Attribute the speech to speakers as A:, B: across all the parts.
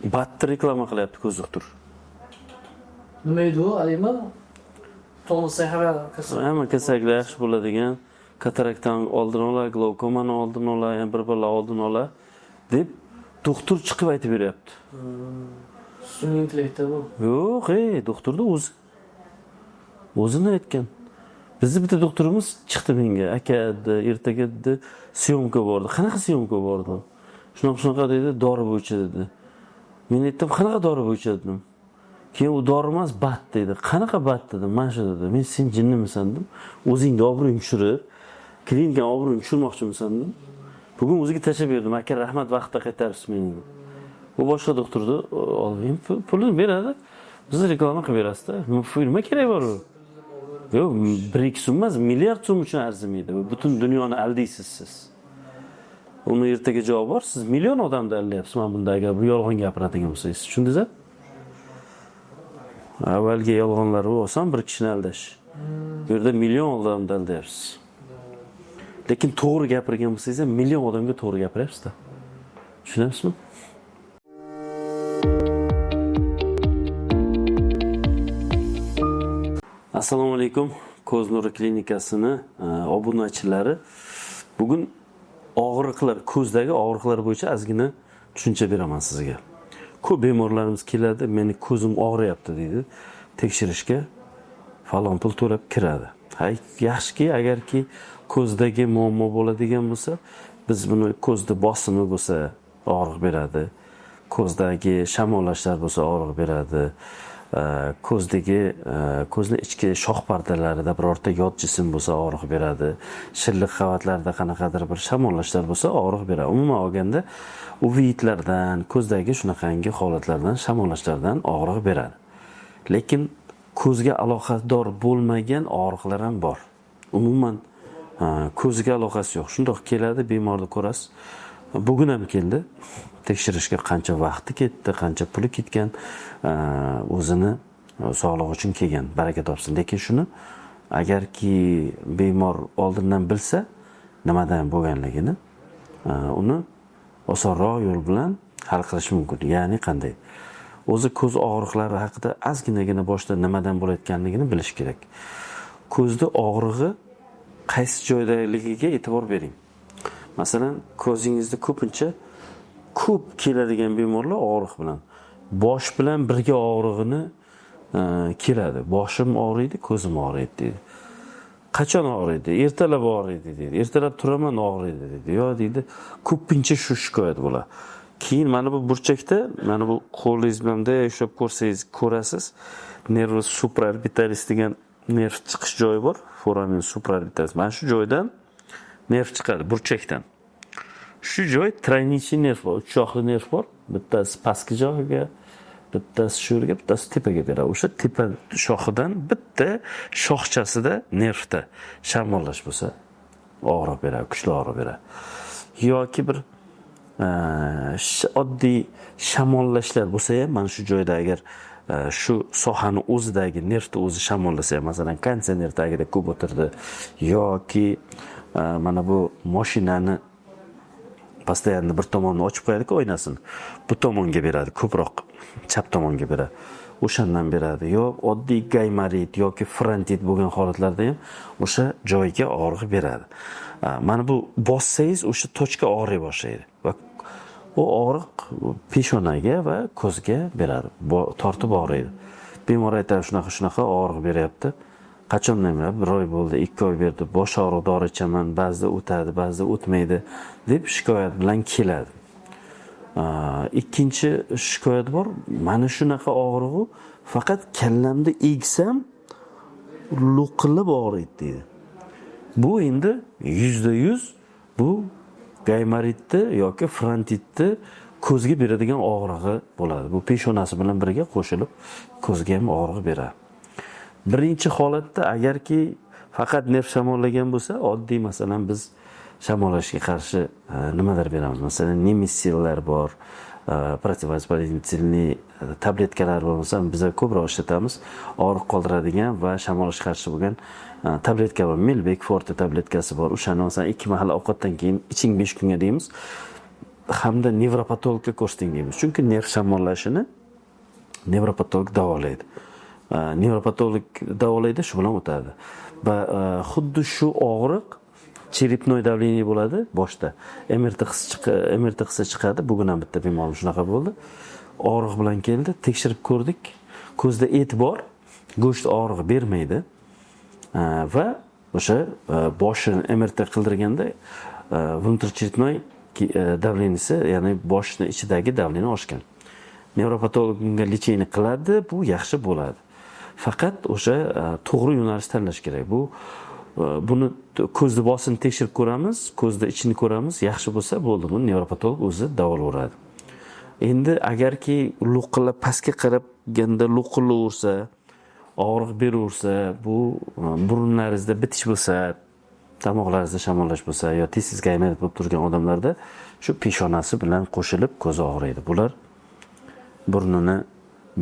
A: Battar reklama qilyapti ko'z doktor.
B: Nima edi u, alima? Tonus xabar kasal.
A: Hamma kasalliklar yaxshi bo'ladigan, kataraktdan oldin ola, glaukomani oldin ola, yana bir-birlar oldin ola deb doktor chiqib aytib beryapti.
B: Sun'iy intellektda bu.
A: Yo'q, doktorda o'zini aytgan. Bizni bitta doktorimiz chiqdi menga, aka dedi, ertaga dedi, syomka bordi. Qanaqa syomka bordi? Shunaqa dedi, dori bo'yicha dedi. Men aytdim, qanaqa dori bo'yicha dedim. Keyin u dori emas, bat dedi. Qanaqa bat dedim, mana shu dedi. Men sen jinnimisan dedim. O'zingga obro'ying tushirib, klinikaga obro'ying tushirmoqchimisan dedim. Bugun o'ziga tashlab berdim. Aka, rahmat, vaqtda qaytaribsiz meni. Bu boshqa doktorni olib, pulini beradi. Biz reklama qilib berasiz-da. Nima kerak bor u? Yo'q, 1-2 so'm emas, milliard so'm uchun arzimaydi. Butun dunyoni aldaysiz siz. Uni ertaga javob bor. Siz million odamni aldayapsiz. Men bunda agar bu yolg'on gapiradigan bo'lsangiz, tushundingiz-a? Avvalgi yolg'onlar bu oson, bir kishini aldash. Bu yerda million odamni aldayapsiz. Lekin to'g'ri gapirgan bo'lsangiz, million odamga to'g'ri gapiryapsiz-da. Tushunasizmi? Assalomu alaykum. Ko'z nuri klinikasini obunachilari. Bugun og'riqlar, ko'zdagi og'riqlar bo'yicha ozgina tushuncha beraman sizga. Ko'p bemorlarimiz keladi, meni ko'zim og'riyapti deydi. Tekshirishga falon pul to'lab kiradi. Yaxshiki, agarki ko'zdagi muammo bo'ladigan bo'lsa, biz buni ko'zda bosimi bo'lsa og'riq beradi. Ko'zdagi shamollashlar bo'lsa og'riq beradi. Ko'zni ichki shoh pardalarida birorta yot jism bo'lsa og'riq beradi. Shilliq qavatlarida qanaqadir bir shamollashlar bo'lsa og'riq beradi. Umuman olganda uvitlardan, ko'zdagi shunaqangi holatlardan, shamollashlardan og'riq beradi. Lekin ko'zga aloqador bo'lmagan og'riqlar ham bor. Umuman ko'zga aloqasi yo'q. Shundoq keladi, bemorni ko'rasiz. Bugun ham keldi. Tekshirishga qancha vaqti ketdi, qancha puli ketgan, o'zini sog'lig'i uchun kelgan, baraka topsin. Lekin shuni agarki bemor oldindan bilsa, nimadan bo'lganligini, uni osonroq yo'l bilan hal qilish mumkin. Ya'ni qanday? O'zi ko'z og'riqlari haqida ozginagina boshda nimadan bo'layotganligini bilish kerak. Ko'zda og'rig'i qaysi joydaligiga e'tibor bering. Masalan, ko'zingizda ko'pincha ko'p keladigan bemorlar og'riq bilan, bosh bilan birga og'rig'ini keladi. Boshim og'riydi, ko'zim og'riydi deydi. Qachon og'riydi? Ertalab og'riydi deydi. Ertalab turaman og'riydi deydi. Yo deydi, ko'pincha shu shikoyat bo'ladi. Keyin mana bu burchakda, mana bu qo'lingiz bilan ushlab ko'rsangiz ko'rasiz. Nervus supraorbitalis degan nerv chiqish joyi bor. Foramen supraorbitalis. Mana shu joydan nerv chiqadi, burchakdan. Shu joy traynichiy nerv bor, uch shoxli nerv bor. Bittasi pastki joyiga, bittasi shu yerga, bittasi tepaga beradi. O'sha tepa shoxidan bitta shoxchasida nervda shamollash bo'lsa, og'riq beradi, kuchli og'riq beradi. Yoki bir oddiy shamollashlar bo'lsa ham, mana shu joyda agar shu sohani o'zidagi nervni o'zi shamollasa, masalan, kanser nerv tagida ko'p o'tirdi yoki mana bu mashinani postoyanno bir tomonni ochib qo'yadi-ku oynasini. Bu tomonga beradi, ko'proq chap tomonga beradi. O'shandan beradi. Yo oddiy gaymarit yoki frontit bo'lgan holatlarda ham o'sha joyga og'riq beradi. Mana bu bossangiz o'sha tochka og'riy boshlaydi va u og'riq peshonaga va ko'zga beradi. Tortib og'riydi. Bemor aytadi, shunaqa og'riq beryapti. Qachondan beri? 1 oy bo'ldi, 2 oy berdi. Bosh og'riq dori ichaman, ba'zida o'tadi, ba'zida o'tmaydi deb shikoyat bilan keladi. Ikkinchi shikoyat bor. Mana shunaqa og'riq faqat kallamda egsam lo'qillab og'riydi deydi. Bu endi 100% bu gaymaritni yoki frontitni ko'zga beradigan og'rig'i bo'ladi. Bu peshonasi bilan birga qo'shilib ko'zga ham og'riq beradi. Birinchi holatda agarki faqat nerv shamollagan bo'lsa, oddiy masalan biz shamollashga qarshi nimalar beramiz? Masalan, nemissillar bor, protivоспалительный tabletkalar bor. Masalan, biz ko'proq ishlatamiz. Og'riq qoldiradigan va shamollashga qarshi bo'lgan tabletka bor. Milbek Forte tabletkasi bor. O'shani masalan 2 mahal ovqatdan keyin iching 5 kunga deymiz. hamda nevropatologga ko'rsating deymiz. Chunki nerv shamollashini nevropatolog davolaydi. Nevropatolog davolaydi, shu bilan o'tadi. Va xuddi shu og'riq cherepnoy давление bo'ladi boshda. MRT qilsa chiqadi. Bugun ham bitta bemor shunaqa bo'ldi. Og'riq bilan keldi, tekshirib ko'rdik. Ko'zda et bor, go'sht og'riq bermaydi. Va o'sha boshini MRT qildirganda внутричерепной давленияsi, ya'ni boshni ichidagi давление oshgan. Nevropatolog unga lechение qiladi, bu yaxshi bo'ladi. Faqat o'sha to'g'ri yo'nalish tanlash kerak. Buni ko'zni bosimini tekshirib ko'ramiz, ko'zda ichini ko'ramiz, yaxshi bo'lsa bo'ldi, buni nevropatolog o'zi davolayveradi. Endi agarki lo'qillab pastga qaraganda lo'qillaversa, og'riq beraversa, bu burunlaringizda bitish bo'lsa, tomoqlaringizda shamollash bo'lsa, yo tez gaymarit bo'lib turgan odamlarda shu peshonasi bilan qo'shilib ko'zi og'riydi. Bular burnini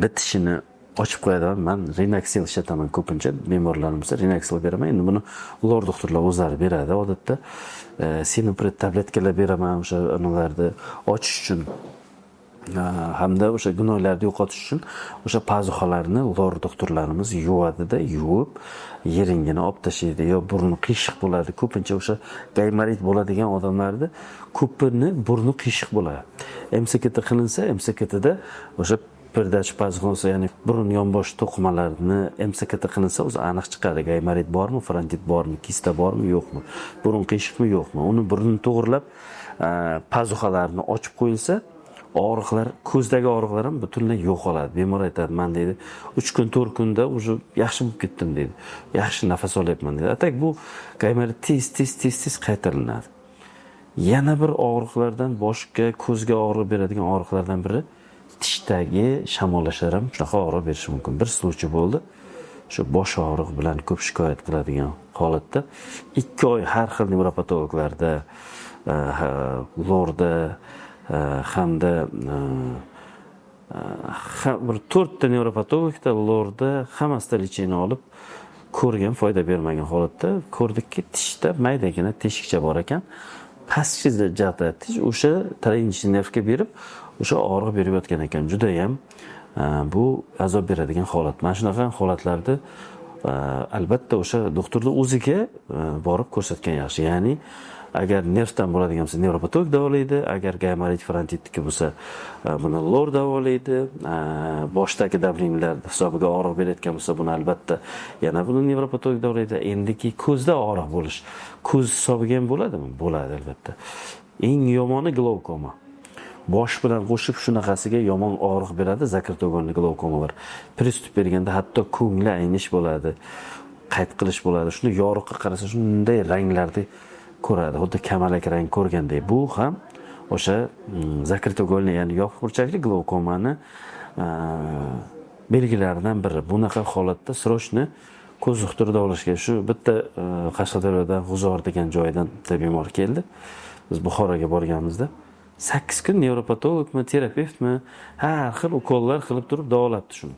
A: bitishini ochib qo'yadi. Men Rinaxil ishlataman ko'pincha bemorlarimizga Rinaxil beraman. Endi buni ular doktorlar o'zlari beradi. Odatda Sinopret tabletkalar beraman o'sha analarni ochish uchun. Hamda o'sha gunohlarni yo'qotish uchun o'sha pazuxalarni ular doktorlarimiz yuvadi-da, yuvib yeringini olib tashlaydi. Yo burni qiyshiq bo'ladi. Ko'pincha o'sha gaymarit bo'ladigan odamlarda ko'pini burni qiyshiq bo'ladi. MCKT qilinsa, MCKTda o'sha perdachi pazuxasi, ya'ni burun yonbosh to'qimalarni MCKT qilinsa, o'zi aniq chiqadi. Gaymarit bormi, frontit bormi, kista bormi, yo'qmi, burun qiyshiqmi, yo'qmi. Uni burnini to'g'rilab, pazuxalarni ochib qo'yilsa, og'riqlar, ko'zdagi og'riqlar ham butunlay yo'qoladi. Bemor aytadi, men deydi, 3 kun, 4 kunda o'sha yaxshi bo'lib ketdim deydi. Yaxshi nafas olyapman deydi. Atak bu gaymarit tez qaytariladi. Yana bir og'riqlardan boshqa ko'zga og'riq beradigan og'riqlardan biri tishdagi shamollashlar ham shunaqa og'riq berishi mumkin. Bir случай bo'ldi. Shu bosh og'riq bilan ko'p shikoyat qiladigan holatda 2 oy har xil nevropatologlarda, ularda hamda bir 4 ta nevropatologda ularda hammasida lecheniya olib ko'rgan, foyda bermagan holatda ko'rdikki, tishda maydagina teshikcha bor ekan. Pastki jihda tish o'sha traynичный nervga berib, o'sha og'riq berib yotgan ekan. Juda ham bu azob beradigan holat. Mana shunaqa holatlarda albatta o'sha doktorning o'ziga borib ko'rsatgan yaxshi. Ya'ni agar nervdan bo'ladigan bo'lsa, nevropatolog davolaydi. Agar gaymarit frontitniki bo'lsa, buni lor davolaydi. Boshdagi davleniyalar hisobiga og'riq berayotgan bo'lsa, buni albatta yana buni nevropatolog davolaydi. Endiki ko'zda og'riq bo'lish, ko'z hisobiga ham bo'ladimi? Bo'ladi albatta. Eng yomoni glaukoma. Bosh bilan qo'shib shunaqasiga yomon og'riq beradi, zakritogonli glaukomalar. Pristup berganda hatto ko'ngli aynish bo'ladi, qayt qilish bo'ladi. Shuni yorug'ga qarasa shunday ranglarni ko'radi, xuddi kamalak rang ko'rgandek. Bu ham o'sha zakritogonli, ya'ni yopiq burchakli glaukomani belgilaridan biri. Bunaqa holatda srochni ko'z doktori davolashga shu bitta Qashqadaryodan G'uzor degan joydan bitta bemor keldi. Biz Buxoroga borganimizda 8 kun nevropatologmi, terapevtmi, har xil ukollar qilib turib davolabdi shuni.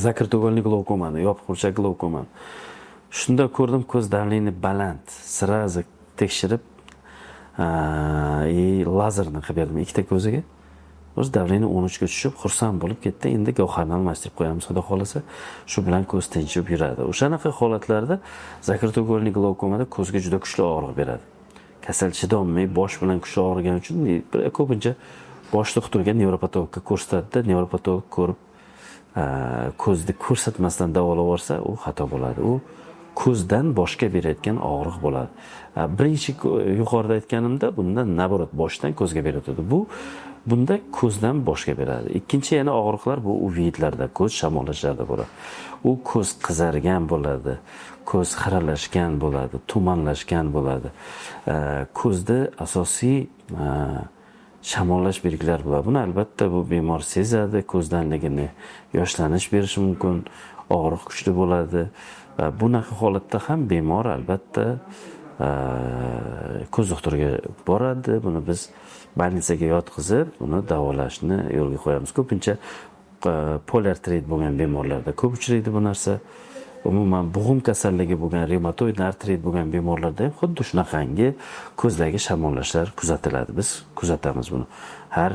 A: Zakritogonli glaukomani, yopiq burchak glaukomani. Shunda ko'rdim, ko'z davleniya baland. Sirazi tekshirib, lazerni qilib berdim ikkita ko'ziga. O'z davleniya 13 ga tushib, xursand bo'lib ketdi. Endi gavharni almashtirib qo'yamiz, xudo xolasa, shu bilan ko'z tinchib yuradi. O'shanaqa holatlarda zakritogonli glaukomada ko'zga juda kuchli og'riq beradi. Kasal chidolmay bosh bilan kuchli og'rigan uchun ko'pincha bosh doktoriga nevropatologga ko'rsatadi. Nevropatolog ko'rib, ko'zni ko'rsatmasdan davolab olsa, u xato bo'ladi. U ko'zdan boshga berayotgan og'riq bo'ladi. Birinchi yuqorida aytganimda bunda naborot boshdan ko'zga beradi. Bunda ko'zdan boshga beradi. Ikkinchi yana og'riqlar bu uvitlarda, ko'z shamollashlarida bo'ladi. U ko'z qizargan bo'ladi, ko'z xiralashgan bo'ladi, tumanlashgan bo'ladi. Ko'zda asosiy shamollash belgilari bo'ladi. Buni albatta bu bemor sezadi, ko'zdanligini yoshlanish berishi mumkin, og'riq kuchli bo'ladi. Bunaqa holatda ham bemor albatta ko'z doktoriga boradi. Buni biz больницаga yotqizib, uni davolashni yo'lga qo'yamiz. Ko'pincha poliartrit bo'lgan bemorlarda ko'p uchraydi bu narsa. umuman bo'g'im kasalligi bo'lgan, reumatoid artrit bo'lgan bemorlarda ham xuddi shunaqangi ko'zdagi shamollashlar kuzatiladi. Biz kuzatamiz buni. Har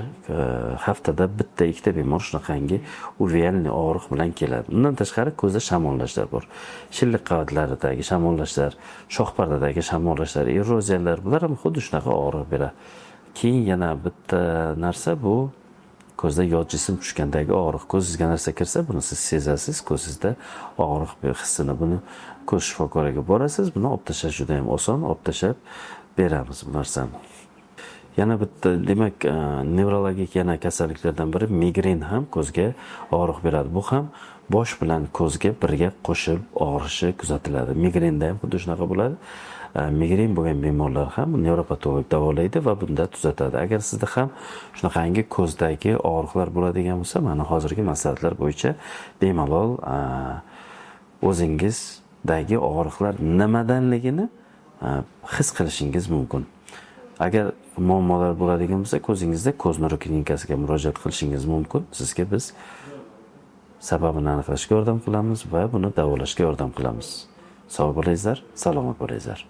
A: haftada bitta ikkita bemor shunaqangi uvealniy og'riq bilan keladi. Bundan tashqari ko'zda shamollashlar bor. Shilliq qavatlaridagi shamollashlar, shoh pardadagi shamollashlar, eroziyalar, bular ham xuddi shunaqa og'riq beradi. Keyin yana bitta narsa bu ko'zda yot jism tushgandagi og'riq. Ko'zingizga narsa kirsa, buni siz sezasiz, ko'zingizda og'riq hissini. Buni ko'z shifokoriga borasiz, buni olib tashlash juda ham oson, olib tashlab beramiz bu narsani. Yana bitta, demak, nevrologik yana kasalliklardan biri migren ham ko'zga og'riq beradi. Bu ham bosh bilan ko'zga birga qo'shib og'rishi kuzatiladi. Migrenda ham xuddi shunaqa bo'ladi. Migren bo'lgan bemorlar ham nevropatolog davolaydi va bunda tuzatadi. Agar sizda ham shunaqangi ko'zdagi og'riqlar bo'ladigan bo'lsa, mana hozirgi maslahatlar bo'yicha bemalol o'zingizdagi og'riqlar nimadanligini his qilishingiz mumkin. Agar muammolar bo'ladigan bo'lsa, ko'zingizda ko'z nuri klinikasiga murojaat qilishingiz mumkin. Sizga biz sababini aniqlashga yordam qilamiz va buni davolashga yordam qilamiz. Sog' bo'lingizlar, salomat bo'lingizlar.